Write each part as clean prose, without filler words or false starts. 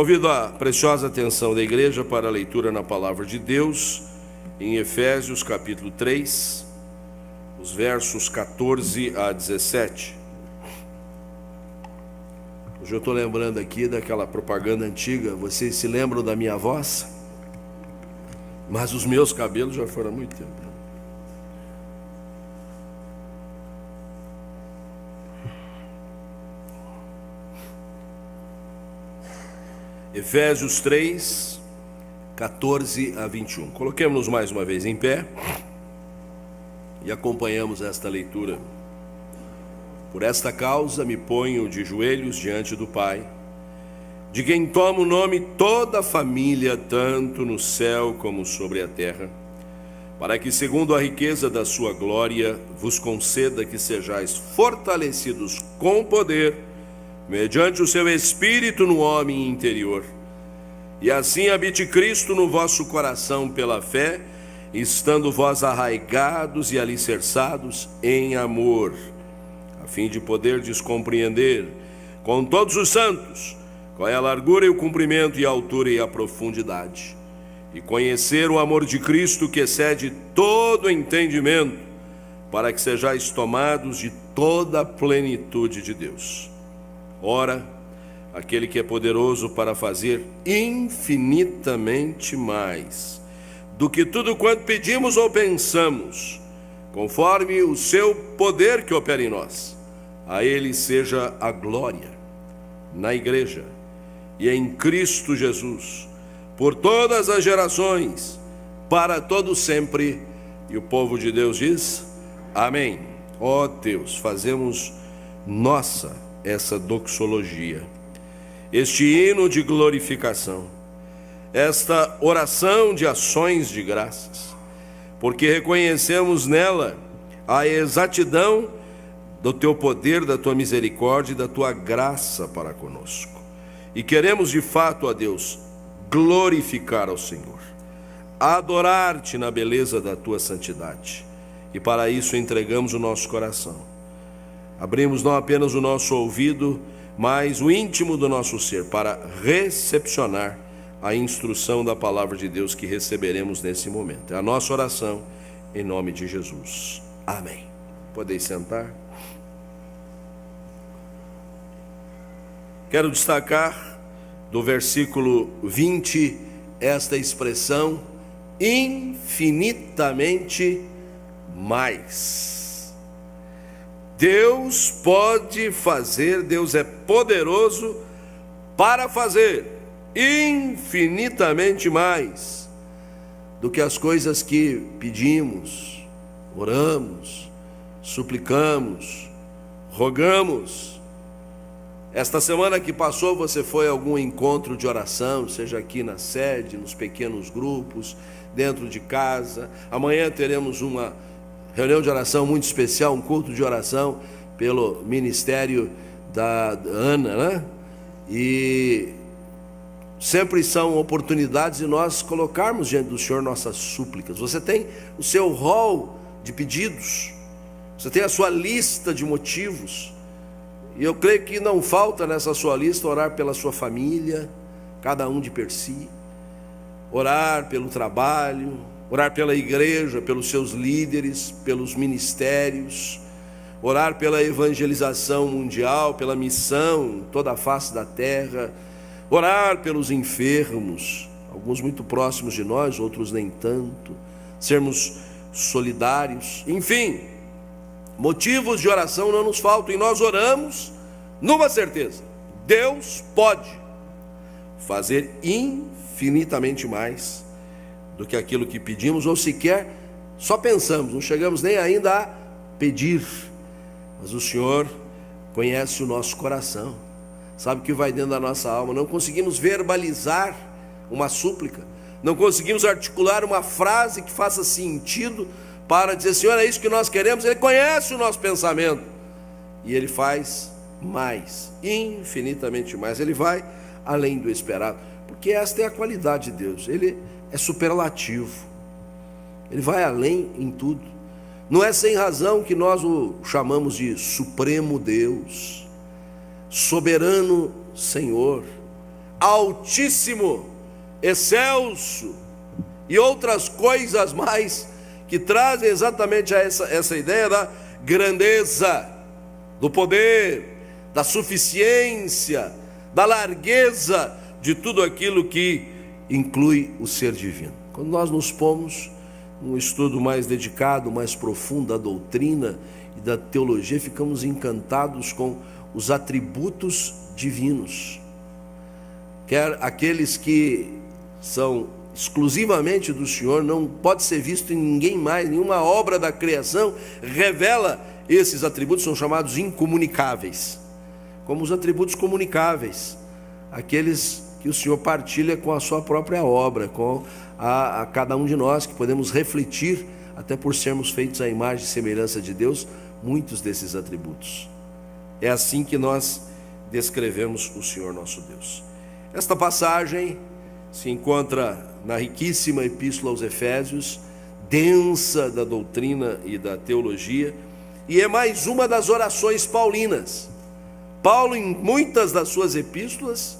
Convido a preciosa atenção da igreja para a leitura na palavra de Deus, em Efésios capítulo 3, os versos 14 a 17. Hoje eu estou lembrando aqui daquela propaganda antiga, vocês se lembram da minha voz? Mas os meus cabelos já foram há muito tempo. Efésios 3, 14 a 21. Coloquemos-nos mais uma vez em pé e acompanhamos esta leitura. Por esta causa me ponho de joelhos diante do Pai, de quem toma o nome toda a família, tanto no céu como sobre a terra, para que, segundo a riqueza da sua glória, vos conceda que sejais fortalecidos com poder, mediante o seu Espírito no homem interior, e assim habite Cristo no vosso coração pela fé, estando vós arraigados e alicerçados em amor, a fim de poderdes compreender com todos os santos qual é a largura e o comprimento e a altura e a profundidade, e conhecer o amor de Cristo que excede todo entendimento, para que sejais tomados de toda a plenitude de Deus. Ora, aquele que é poderoso para fazer infinitamente mais do que tudo quanto pedimos ou pensamos, conforme o seu poder que opera em nós, a ele seja a glória na igreja e em Cristo Jesus, por todas as gerações, para todo sempre. E o povo de Deus diz: amém. Ó Deus, fazemos nossa essa doxologia, este hino de glorificação, esta oração de ações de graças, porque reconhecemos nela a exatidão do teu poder, da tua misericórdia e da tua graça para conosco. E queremos de fato, ó Deus, glorificar ao Senhor, adorar-te na beleza da tua santidade. E para isso entregamos o nosso coração. Abrimos não apenas o nosso ouvido, mas o íntimo do nosso ser, para recepcionar a instrução da palavra de Deus que receberemos nesse momento. É a nossa oração, em nome de Jesus. Amém. Podeis sentar. Quero destacar do versículo 20 esta expressão: infinitamente mais. Deus pode fazer, Deus é poderoso para fazer infinitamente mais do que as coisas que pedimos, oramos, suplicamos, rogamos. Esta semana que passou, você foi a algum encontro de oração, seja aqui na sede, nos pequenos grupos, dentro de casa. Amanhã teremos uma reunião de oração muito especial, um culto de oração pelo ministério da Ana, né? E sempre são oportunidades de nós colocarmos diante do Senhor nossas súplicas. Você tem o seu rol de pedidos, você tem a sua lista de motivos, e eu creio que não falta nessa sua lista orar pela sua família, cada um de per si, orar pelo trabalho, orar pela igreja, pelos seus líderes, pelos ministérios, orar pela evangelização mundial, pela missão em toda a face da terra, orar pelos enfermos, alguns muito próximos de nós, outros nem tanto, sermos solidários, enfim, motivos de oração não nos faltam, e nós oramos numa certeza: Deus pode fazer infinitamente mais do que aquilo que pedimos, ou sequer só pensamos, não chegamos nem ainda a pedir. Mas o Senhor conhece o nosso coração, sabe o que vai dentro da nossa alma. Não conseguimos verbalizar uma súplica, não conseguimos articular uma frase que faça sentido para dizer: Senhor, é isso que nós queremos. Ele conhece o nosso pensamento e Ele faz mais, infinitamente mais. Ele vai além do esperado, porque esta é a qualidade de Deus. Ele é superlativo, Ele vai além em tudo. Não é sem razão que nós o chamamos de Supremo Deus, Soberano Senhor, altíssimo, excelso e outras coisas mais que trazem exatamente essa ideia da grandeza, do poder, da suficiência, da largueza de tudo aquilo que inclui o ser divino. Quando nós nos pomos num estudo mais dedicado, mais profundo da doutrina e da teologia, ficamos encantados com os atributos divinos, quer aqueles que são exclusivamente do Senhor, não pode ser visto em ninguém mais, nenhuma obra da criação revela esses atributos, são chamados incomunicáveis, como os atributos comunicáveis, aqueles que o Senhor partilha com a sua própria obra, com a cada um de nós, que podemos refletir, até por sermos feitos à imagem e semelhança de Deus, muitos desses atributos. É assim que nós descrevemos o Senhor nosso Deus. Esta passagem se encontra na riquíssima epístola aos Efésios, densa da doutrina e da teologia, e é mais uma das orações paulinas. Paulo, em muitas das suas epístolas,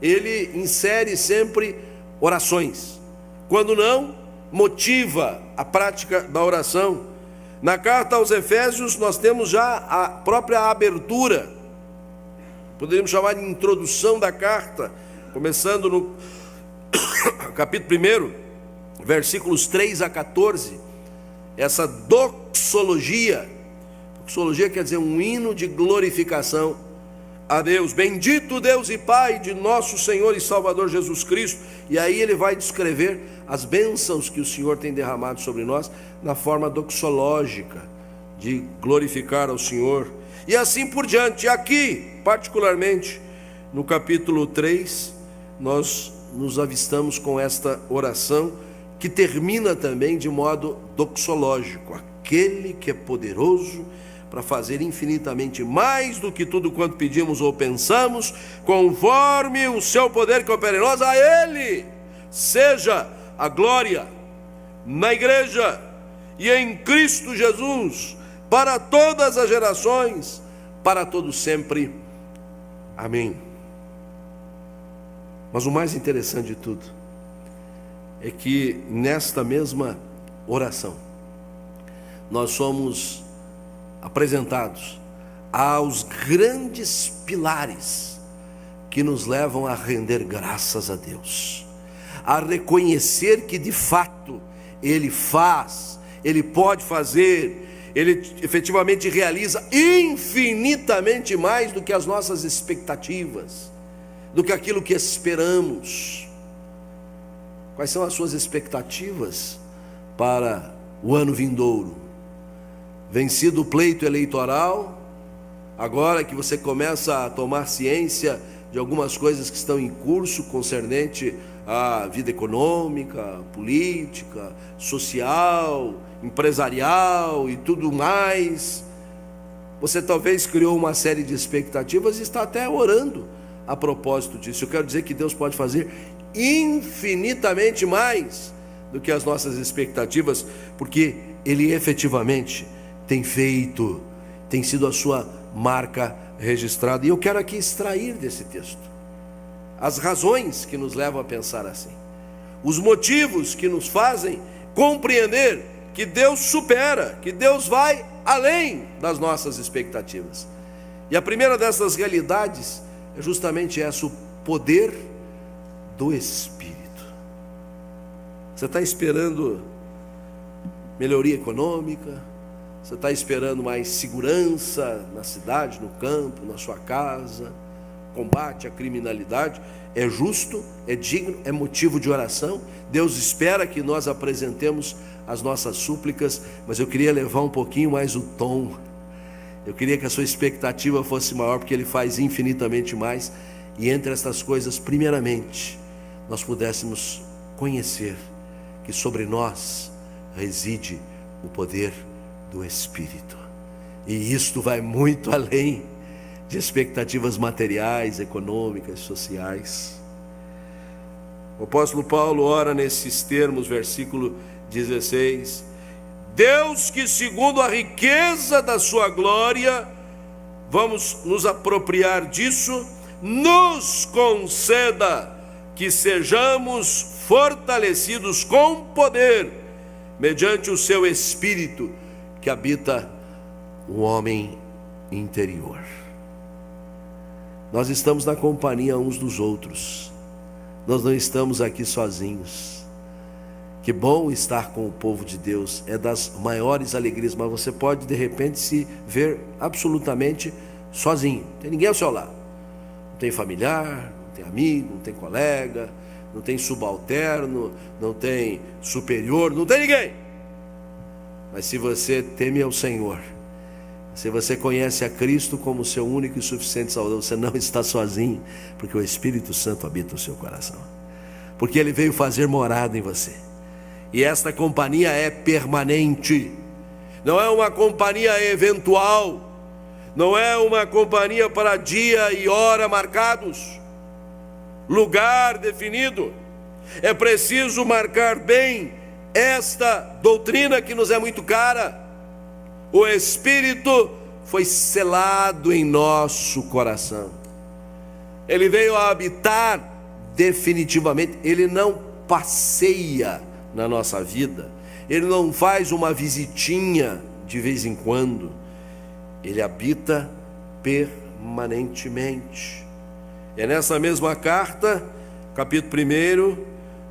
ele insere sempre orações. Quando não, motiva a prática da oração. Na carta aos Efésios, nós temos já a própria abertura, poderíamos chamar de introdução da carta, começando no capítulo 1, versículos 3 a 14, essa doxologia. Doxologia quer dizer um hino de glorificação a Deus. Bendito Deus e Pai de nosso Senhor e Salvador Jesus Cristo. E aí ele vai descrever as bênçãos que o Senhor tem derramado sobre nós na forma doxológica, de glorificar ao Senhor. E assim por diante. E aqui, particularmente, no capítulo 3, nós nos avistamos com esta oração, que termina também de modo doxológico. Aquele que é poderoso para fazer infinitamente mais do que tudo quanto pedimos ou pensamos, conforme o seu poder que opera em nós, a Ele seja a glória na igreja e em Cristo Jesus, para todas as gerações, para todos sempre. Amém. Mas o mais interessante de tudo é que nesta mesma oração nós somos apresentados aos grandes pilares que nos levam a render graças a Deus, a reconhecer que de fato Ele faz, Ele pode fazer, Ele efetivamente realiza infinitamente mais do que as nossas expectativas, do que aquilo que esperamos. Quais são as suas expectativas para o ano vindouro? Vencido o pleito eleitoral, agora que você começa a tomar ciência de algumas coisas que estão em curso concernente à vida econômica, política, social, empresarial e tudo mais, você talvez criou uma série de expectativas e está até orando a propósito disso. Eu quero dizer que Deus pode fazer infinitamente mais do que as nossas expectativas, porque Ele efetivamente tem feito, tem sido a sua marca registrada. E eu quero aqui extrair desse texto as razões que nos levam a pensar assim, os motivos que nos fazem compreender que Deus supera, que Deus vai além das nossas expectativas. E a primeira dessas realidades é justamente essa, o poder do Espírito. Você está esperando melhoria econômica, você está esperando mais segurança na cidade, no campo, na sua casa, combate à criminalidade. É justo, é digno, é motivo de oração. Deus espera que nós apresentemos as nossas súplicas, mas eu queria levar um pouquinho mais o tom. Eu queria que a sua expectativa fosse maior, porque Ele faz infinitamente mais. E entre estas coisas, primeiramente, nós pudéssemos conhecer que sobre nós reside o poder do Espírito. E isto vai muito além de expectativas materiais, econômicas, sociais. O apóstolo Paulo ora nesses termos, versículo 16: Deus que segundo a riqueza da sua glória, vamos nos apropriar disso, nos conceda que sejamos fortalecidos com poder, mediante o seu Espírito que habita o homem interior. Nós estamos na companhia uns dos outros, nós não estamos aqui sozinhos. Que bom estar com o povo de Deus, é das maiores alegrias, mas você pode de repente se ver absolutamente sozinho, não tem ninguém ao seu lado, não tem familiar, não tem amigo, não tem colega, não tem subalterno, não tem superior, não tem ninguém. Mas se você teme ao Senhor, se você conhece a Cristo como seu único e suficiente Salvador, você não está sozinho, porque o Espírito Santo habita o seu coração, porque Ele veio fazer morada em você. E esta companhia é permanente, não é uma companhia eventual, não é uma companhia para dia e hora marcados, lugar definido. É preciso marcar bem esta doutrina que nos é muito cara. O Espírito foi selado em nosso coração, Ele veio a habitar definitivamente. Ele não passeia na nossa vida, Ele não faz uma visitinha de vez em quando, Ele habita permanentemente. É nessa mesma carta, capítulo 1,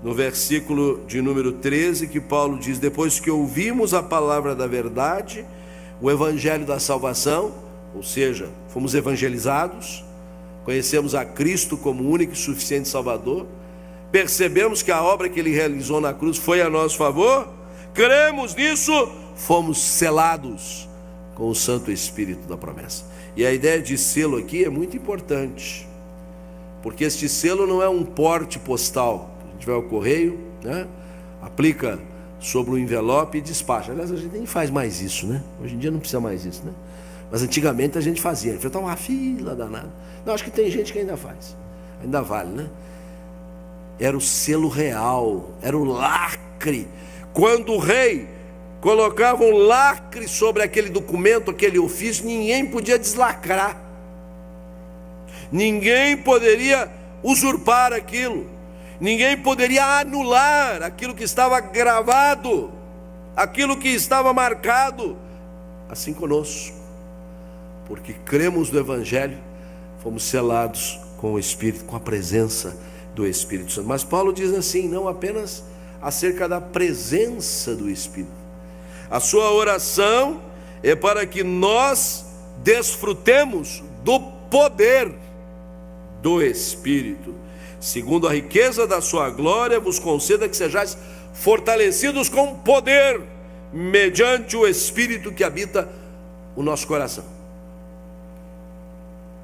no versículo de número 13, que Paulo diz: depois que ouvimos a palavra da verdade, o evangelho da salvação, ou seja, fomos evangelizados, conhecemos a Cristo como único e suficiente Salvador, percebemos que a obra que Ele realizou na cruz foi a nosso favor, cremos nisso, fomos selados com o Santo Espírito da promessa. E a ideia de selo aqui é muito importante, porque este selo não é um porte postal. A gente vai ao correio, né? Aplica sobre o envelope e despacha. Aliás, a gente nem faz mais isso, né? Hoje em dia não precisa mais isso, né? Mas antigamente a gente fazia, enfrentar uma fila danada. Não, acho que tem gente que ainda faz, ainda vale, né? Era o selo real, era o lacre. Quando o rei colocava um lacre sobre aquele documento, aquele ofício, ninguém podia deslacrar, ninguém poderia usurpar aquilo, ninguém poderia anular aquilo que estava gravado, aquilo que estava marcado. Assim conosco, porque cremos no Evangelho, fomos selados com o Espírito, com a presença do Espírito Santo. Mas Paulo diz assim, não apenas acerca da presença do Espírito. A sua oração é para que nós desfrutemos do poder do Espírito, segundo a riqueza da sua glória, vos conceda que sejais fortalecidos com poder, mediante o Espírito que habita o nosso coração.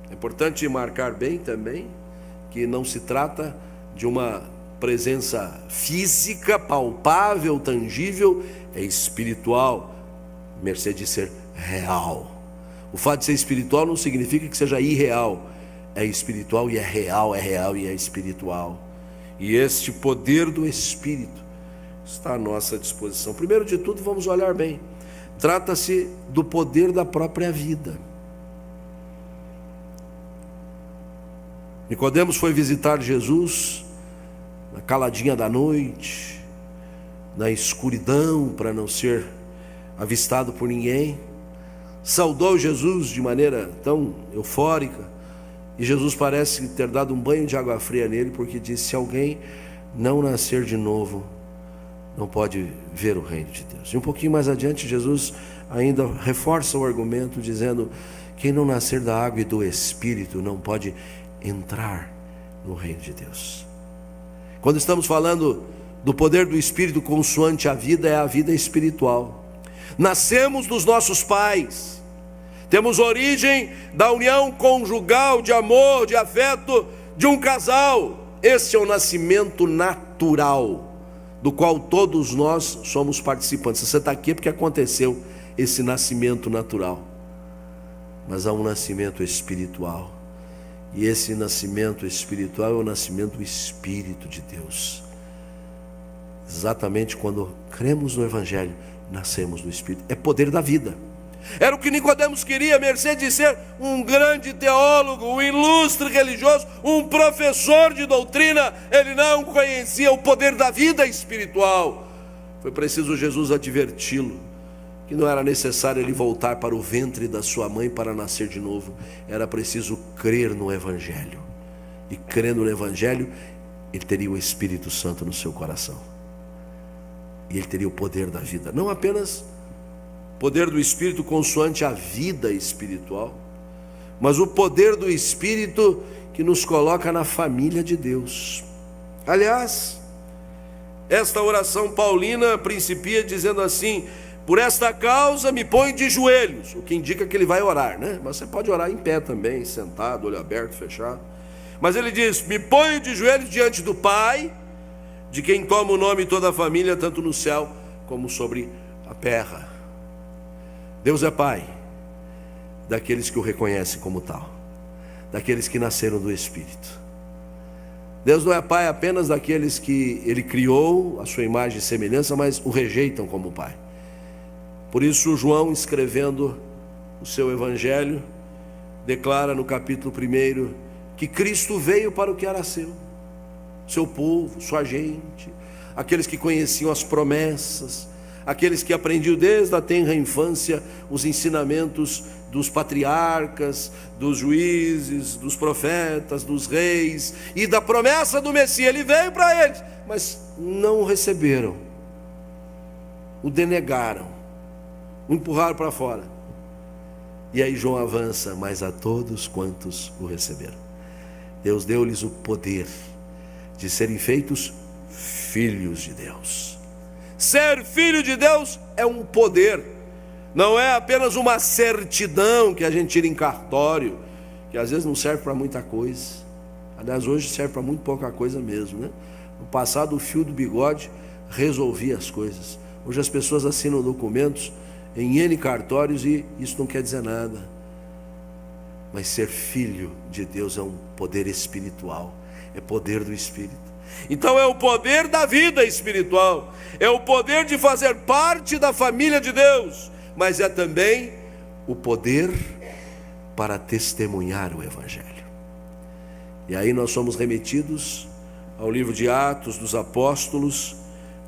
É importante marcar bem também que não se trata de uma presença física, palpável, tangível, é espiritual, mercê de ser real. O fato de ser espiritual não significa que seja irreal, é espiritual e é real e é espiritual. E este poder do Espírito está à nossa disposição. Primeiro de tudo, vamos olhar bem. Trata-se do poder da própria vida. Nicodemos foi visitar Jesus na caladinha da noite, na escuridão, para não ser avistado por ninguém. Saudou Jesus de maneira tão eufórica, e Jesus parece ter dado um banho de água fria nele, porque disse: se alguém não nascer de novo, não pode ver o reino de Deus. E um pouquinho mais adiante, Jesus ainda reforça o argumento, dizendo: quem não nascer da água e do Espírito não pode entrar no reino de Deus. Quando estamos falando do poder do Espírito consoante a vida, é a vida espiritual. Nascemos dos nossos pais, temos origem da união conjugal, de amor, de afeto, de um casal. Esse é o nascimento natural, do qual todos nós somos participantes. Se você está aqui é porque aconteceu esse nascimento natural, mas há um nascimento espiritual, e esse nascimento espiritual é o nascimento do Espírito de Deus. Exatamente quando cremos no Evangelho, nascemos do Espírito. É poder da vida. Era o que Nicodemos queria, mercê de ser um grande teólogo, um ilustre religioso, um professor de doutrina. Ele não conhecia o poder da vida espiritual. Foi preciso Jesus adverti-lo que não era necessário ele voltar para o ventre da sua mãe para nascer de novo. Era preciso crer no Evangelho. E crendo no Evangelho, ele teria o Espírito Santo no seu coração. E ele teria o poder da vida. Não apenas poder do Espírito consoante a vida espiritual, mas o poder do Espírito que nos coloca na família de Deus. Aliás, esta oração paulina principia dizendo assim: por esta causa me ponho de joelhos, o que indica que ele vai orar, né? Mas você pode orar em pé também, sentado, olho aberto, fechado. Mas ele diz: me ponho de joelhos diante do Pai, de quem toma o nome toda a família, tanto no céu como sobre a terra. Deus é Pai daqueles que o reconhecem como tal, daqueles que nasceram do Espírito. Deus não é Pai apenas daqueles que Ele criou a sua imagem e semelhança, mas o rejeitam como Pai. Por isso João, escrevendo o seu Evangelho, declara no capítulo 1 que Cristo veio para o que era seu povo, sua gente, aqueles que conheciam as promessas, aqueles que aprendiam desde a tenra infância os ensinamentos dos patriarcas, dos juízes, dos profetas, dos reis e da promessa do Messias. Ele veio para eles, mas não o receberam, o denegaram, o empurraram para fora. E aí João avança: mas a todos quantos o receberam, Deus deu-lhes o poder de serem feitos filhos de Deus. Ser filho de Deus é um poder, não é apenas uma certidão que a gente tira em cartório, que às vezes não serve para muita coisa. Aliás, hoje serve para muito pouca coisa mesmo, né? No passado o fio do bigode resolvia as coisas. Hoje as pessoas assinam documentos em N cartórios e isso não quer dizer nada. Mas ser filho de Deus é um poder espiritual, é poder do Espírito. Então é o poder da vida espiritual, é o poder de fazer parte da família de Deus, mas é também o poder para testemunhar o Evangelho. E aí nós somos remetidos ao livro de Atos dos Apóstolos,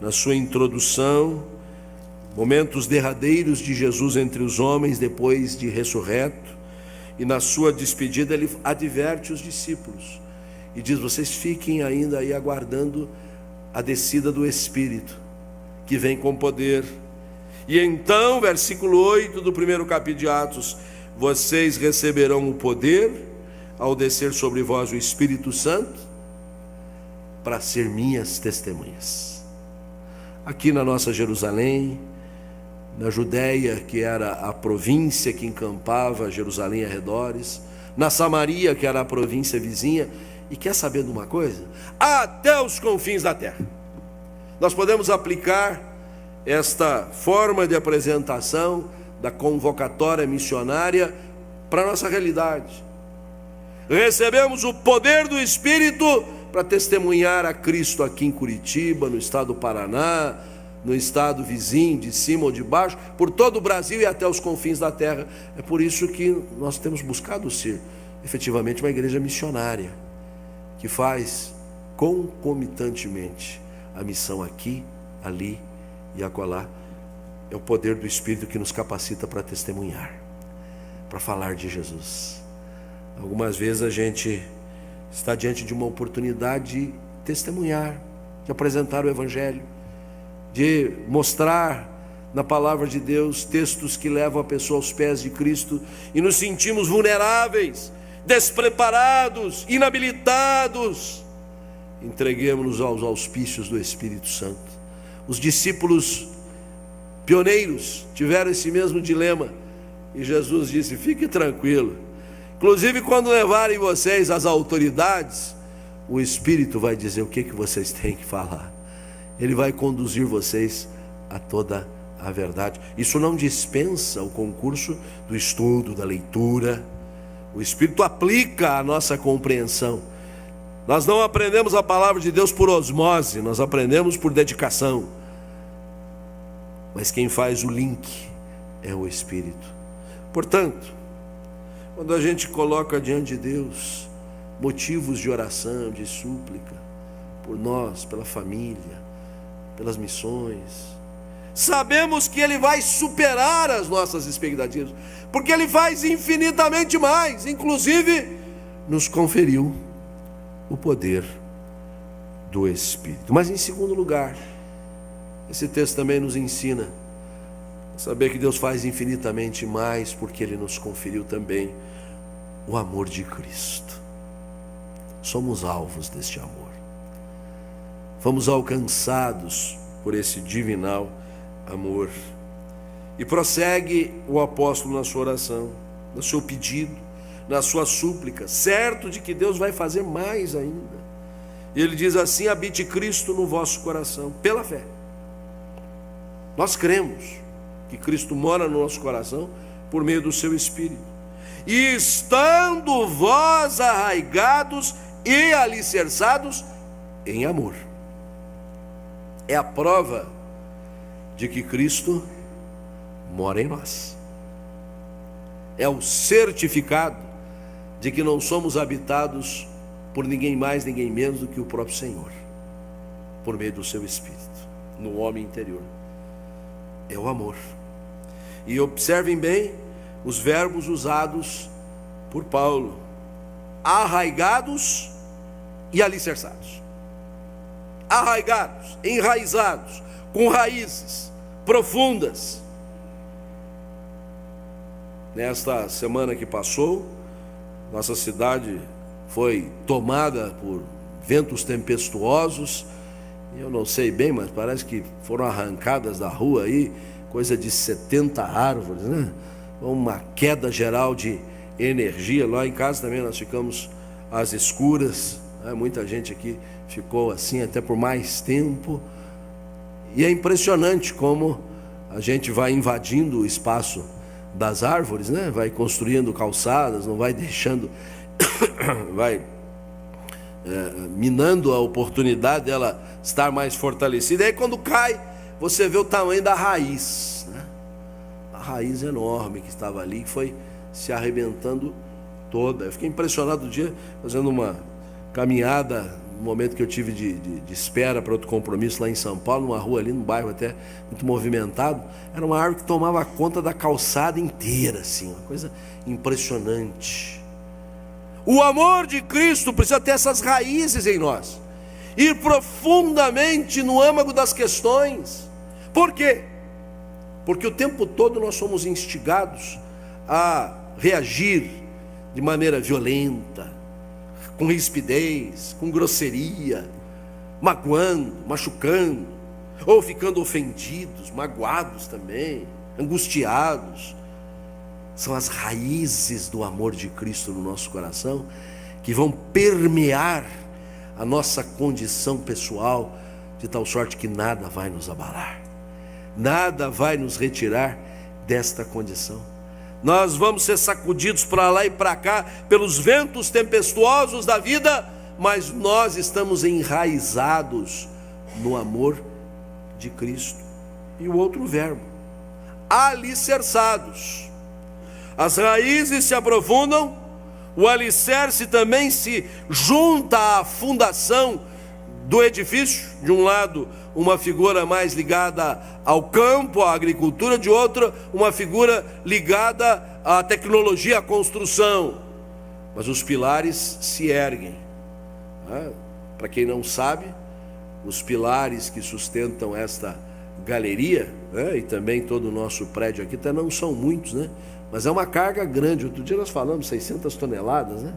na sua introdução, momentos derradeiros de Jesus entre os homens depois de ressurreto, e na sua despedida ele adverte os discípulos e diz: vocês fiquem ainda aí aguardando a descida do Espírito, que vem com poder. E então, versículo 8 do primeiro capítulo de Atos: vocês receberão o poder ao descer sobre vós o Espírito Santo, para ser minhas testemunhas. Aqui na nossa Jerusalém, na Judéia, que era a província que encampava Jerusalém arredores, na Samaria, que era a província vizinha, e quer saber de uma coisa? Até os confins da terra. Nós podemos aplicar esta forma de apresentação da convocatória missionária para a nossa realidade. Recebemos o poder do Espírito para testemunhar a Cristo aqui em Curitiba, no estado do Paraná, no estado vizinho, de cima ou de baixo, por todo o Brasil e até os confins da terra. É por isso que nós temos buscado ser efetivamente uma igreja missionária, que faz concomitantemente a missão aqui, ali e acolá. É o poder do Espírito que nos capacita para testemunhar, para falar de Jesus. Algumas vezes a gente está diante de uma oportunidade de testemunhar, de apresentar o Evangelho, de mostrar na palavra de Deus textos que levam a pessoa aos pés de Cristo, e nos sentimos vulneráveis, despreparados, inabilitados. Entreguemos-nos aos auspícios do Espírito Santo. Os discípulos pioneiros tiveram esse mesmo dilema, e Jesus disse: fique tranquilo, inclusive quando levarem vocês às autoridades, o Espírito vai dizer o que vocês têm que falar. Ele vai conduzir vocês a toda a verdade. Isso não dispensa o concurso do estudo, da leitura. O Espírito aplica a nossa compreensão. Nós não aprendemos a palavra de Deus por osmose, nós aprendemos por dedicação. Mas quem faz o link é o Espírito. Portanto, quando a gente coloca diante de Deus motivos de oração, de súplica, por nós, pela família, pelas missões, sabemos que Ele vai superar as nossas expectativas, porque Ele faz infinitamente mais, inclusive nos conferiu o poder do Espírito. Mas em segundo lugar, esse texto também nos ensina a saber que Deus faz infinitamente mais, porque Ele nos conferiu também o amor de Cristo. Somos alvos deste amor. Fomos alcançados por esse divinal amor. E prossegue o apóstolo na sua oração, no seu pedido, na sua súplica, certo de que Deus vai fazer mais ainda. E ele diz assim: habite Cristo no vosso coração, pela fé. Nós cremos que Cristo mora no nosso coração por meio do seu Espírito. E estando vós arraigados e alicerçados em amor. É a prova de que Cristo mora em nós. É o certificado de que não somos habitados por ninguém mais, ninguém menos do que o próprio Senhor, por meio do seu Espírito, no homem interior. É o amor. E observem bem os verbos usados por Paulo: arraigados e alicerçados. Arraigados, enraizados, com raízes profundas. Nesta semana que passou, nossa cidade foi tomada por ventos tempestuosos. Eu não sei bem, mas parece que foram arrancadas da rua aí coisa de 70 árvores, né? Uma queda geral de energia. Lá em casa também nós ficamos às escuras, né? Muita gente aqui ficou assim até por mais tempo. E é impressionante como a gente vai invadindo o espaço das árvores, né? Vai construindo calçadas, não vai deixando, vai minando a oportunidade dela estar mais fortalecida. E aí quando cai, você vê o tamanho da raiz, né? A raiz enorme que estava ali, que foi se arrebentando toda. Eu fiquei impressionado um dia, fazendo uma caminhada, no momento que eu tive de espera para outro compromisso lá em São Paulo, numa rua ali, num bairro até muito movimentado. Era uma árvore que tomava conta da calçada inteira, assim, uma coisa impressionante. O amor de Cristo precisa ter essas raízes em nós, ir profundamente no âmago das questões. Por quê? Porque o tempo todo nós somos instigados a reagir de maneira violenta, com rispidez, com grosseria, magoando, machucando, ou ficando ofendidos, magoados também, angustiados. São as raízes do amor de Cristo no nosso coração que vão permear a nossa condição pessoal, de tal sorte que nada vai nos abalar, nada vai nos retirar desta condição. Nós vamos ser sacudidos para lá e para cá pelos ventos tempestuosos da vida, mas nós estamos enraizados no amor de Cristo. E o outro verbo, alicerçados. As raízes se aprofundam, o alicerce também se junta à fundação do edifício. De um lado, uma figura mais ligada ao campo, à agricultura; de outra, uma figura ligada à tecnologia, à construção. Mas os pilares se erguem. Para quem não sabe, os pilares que sustentam esta galeria, né, e também todo o nosso prédio aqui, até não são muitos, né? Mas é uma carga grande. Outro dia nós falamos 600 toneladas, né?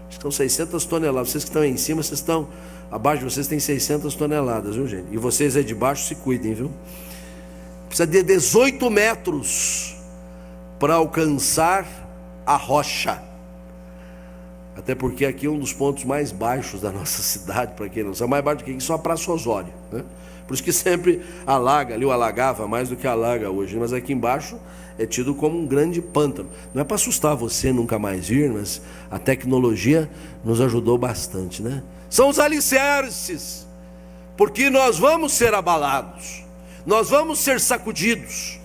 Acho que são 600 toneladas. Vocês que estão aí em cima, vocês estão abaixo de vocês, tem 600 toneladas, viu, gente? E vocês aí de baixo se cuidem, viu? Precisa de 18 metros para alcançar a rocha. Até porque aqui é um dos pontos mais baixos da nossa cidade, para quem não sabe, mais baixo do que aqui, só a Praça Osório, né? Por isso que sempre alaga, ali o alagava mais do que alaga hoje, mas aqui embaixo é tido como um grande pântano. Não é para assustar você nunca mais vir, mas a tecnologia nos ajudou bastante, né? São os alicerces, porque nós vamos ser abalados, nós vamos ser sacudidos,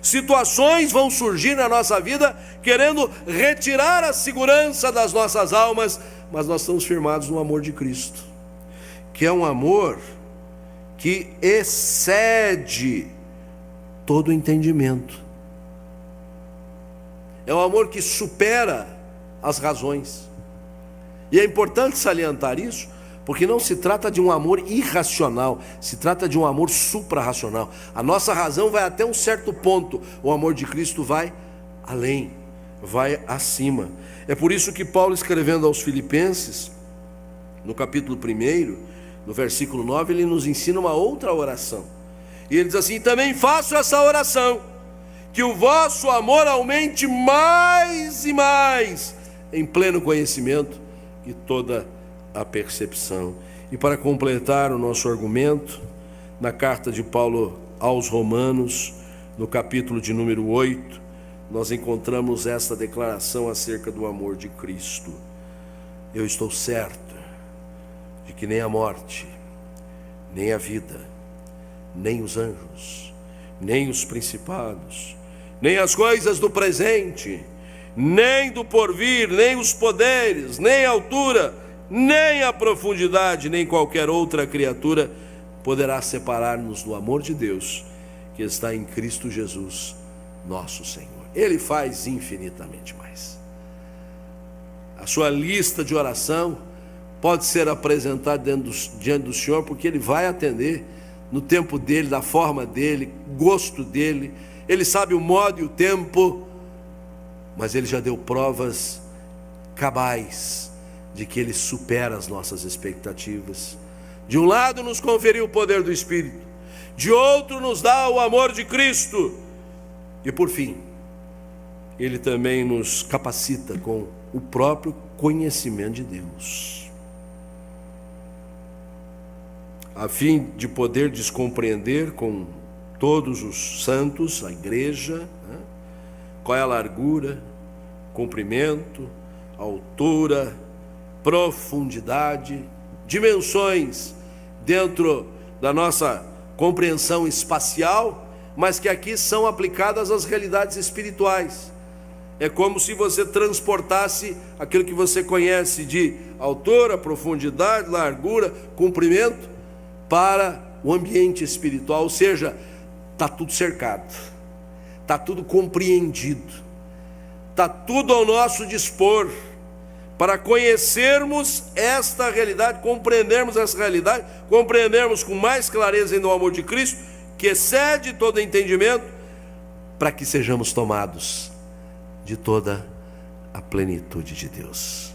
Situações vão surgir na nossa vida querendo retirar a segurança das nossas almas, mas nós estamos firmados no amor de Cristo, que é um amor que excede todo o entendimento. É um amor que supera as razões. E é importante salientar isso, porque não se trata de um amor irracional, se trata de um amor suprarracional. A nossa razão vai até um certo ponto, o amor de Cristo vai além, vai acima. É por isso que Paulo, escrevendo aos Filipenses, no capítulo 1, no versículo 9, ele nos ensina uma outra oração. E ele diz assim: também faço essa oração, que o vosso amor aumente mais e mais, em pleno conhecimento e toda a percepção. E para completar o nosso argumento, na carta de Paulo aos Romanos, no capítulo de número 8, nós encontramos esta declaração acerca do amor de Cristo: eu estou certo de que nem a morte, nem a vida, nem os anjos, nem os principados, nem as coisas do presente, nem do porvir, nem os poderes, nem a altura, nem a profundidade, nem qualquer outra criatura poderá separar-nos do amor de Deus que está em Cristo Jesus, nosso Senhor. Ele faz infinitamente mais. A sua lista de oração pode ser apresentada diante do Senhor, porque Ele vai atender no tempo dEle, da forma dEle, gosto dEle. Ele sabe o modo e o tempo, mas Ele já deu provas cabais de que Ele supera as nossas expectativas. De um lado nos conferiu o poder do Espírito, de outro nos dá o amor de Cristo, e por fim, Ele também nos capacita com o próprio conhecimento de Deus, a fim de poder descompreender com todos os santos, a igreja, qual é a largura, comprimento, altura, profundidade, dimensões dentro da nossa compreensão espacial, mas que aqui são aplicadas às realidades espirituais. É como se você transportasse aquilo que você conhece de altura, profundidade, largura, comprimento para o ambiente espiritual, ou seja, está tudo cercado, está tudo compreendido, está tudo ao nosso dispor para conhecermos esta realidade, compreendermos essa realidade, compreendermos com mais clareza ainda o amor de Cristo, que excede todo entendimento, para que sejamos tomados de toda a plenitude de Deus.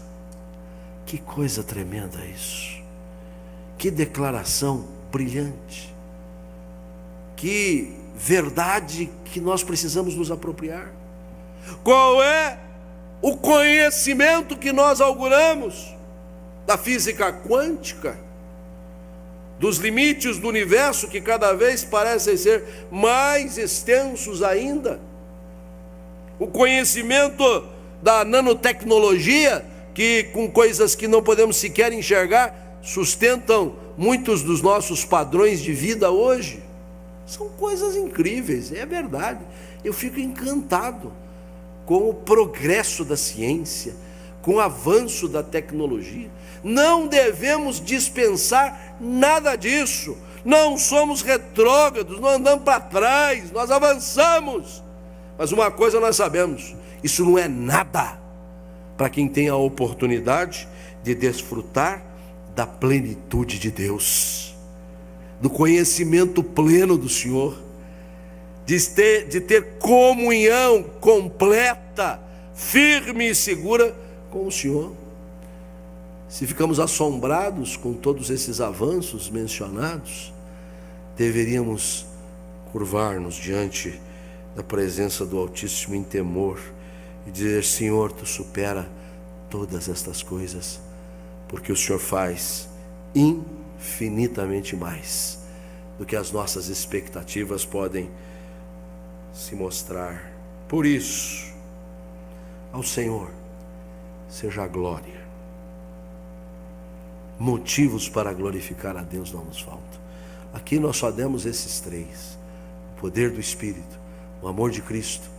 Que coisa tremenda isso! Que declaração brilhante! Que verdade que nós precisamos nos apropriar! Qual é o conhecimento que nós auguramos da física quântica, dos limites do universo que cada vez parecem ser mais extensos ainda, o conhecimento da nanotecnologia, que com coisas que não podemos sequer enxergar, sustentam muitos dos nossos padrões de vida hoje. São coisas incríveis, é verdade. Eu fico encantado com o progresso da ciência, com o avanço da tecnologia. Não devemos dispensar nada disso. Não somos retrógrados, não andamos para trás, nós avançamos. Mas uma coisa nós sabemos: isso não é nada para quem tem a oportunidade de desfrutar da plenitude de Deus, do conhecimento pleno do Senhor, de ter comunhão completa, firme e segura com o Senhor. Se ficamos assombrados com todos esses avanços mencionados, deveríamos curvar-nos diante da presença do Altíssimo em temor e dizer: Senhor, Tu supera todas estas coisas, porque o Senhor faz infinitamente mais do que as nossas expectativas podem se mostrar. Por isso, ao Senhor seja a glória. Motivos para glorificar a Deus não nos faltam. Aqui nós só demos esses três: o poder do Espírito, o amor de Cristo,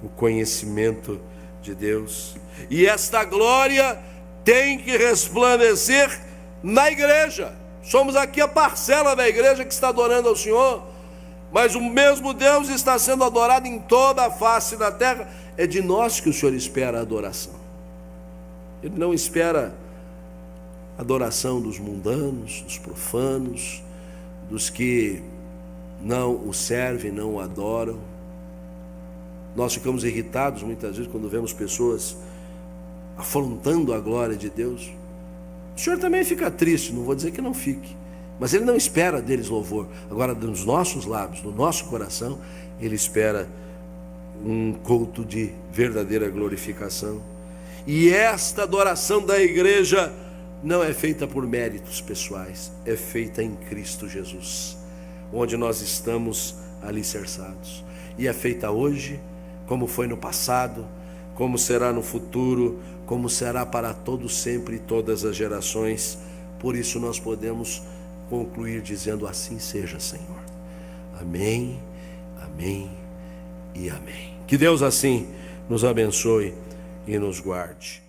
o conhecimento de Deus. E esta glória tem que resplandecer na igreja. Somos aqui a parcela da igreja que está adorando ao Senhor, mas o mesmo Deus está sendo adorado em toda a face da terra. É de nós que o Senhor espera a adoração. Ele não espera a adoração dos mundanos, dos profanos, dos que não o servem, não o adoram. Nós ficamos irritados muitas vezes quando vemos pessoas afrontando a glória de Deus. O Senhor também fica triste, não vou dizer que não fique, mas Ele não espera deles louvor. Agora, dos nossos lábios, do nosso coração, Ele espera um culto de verdadeira glorificação. E esta adoração da igreja não é feita por méritos pessoais, é feita em Cristo Jesus, onde nós estamos alicerçados. E é feita hoje, como foi no passado, como será no futuro, como será para todos sempre e todas as gerações. Por isso nós podemos concluir dizendo: assim seja, Senhor. Amém, amém e amém. Que Deus assim nos abençoe e nos guarde.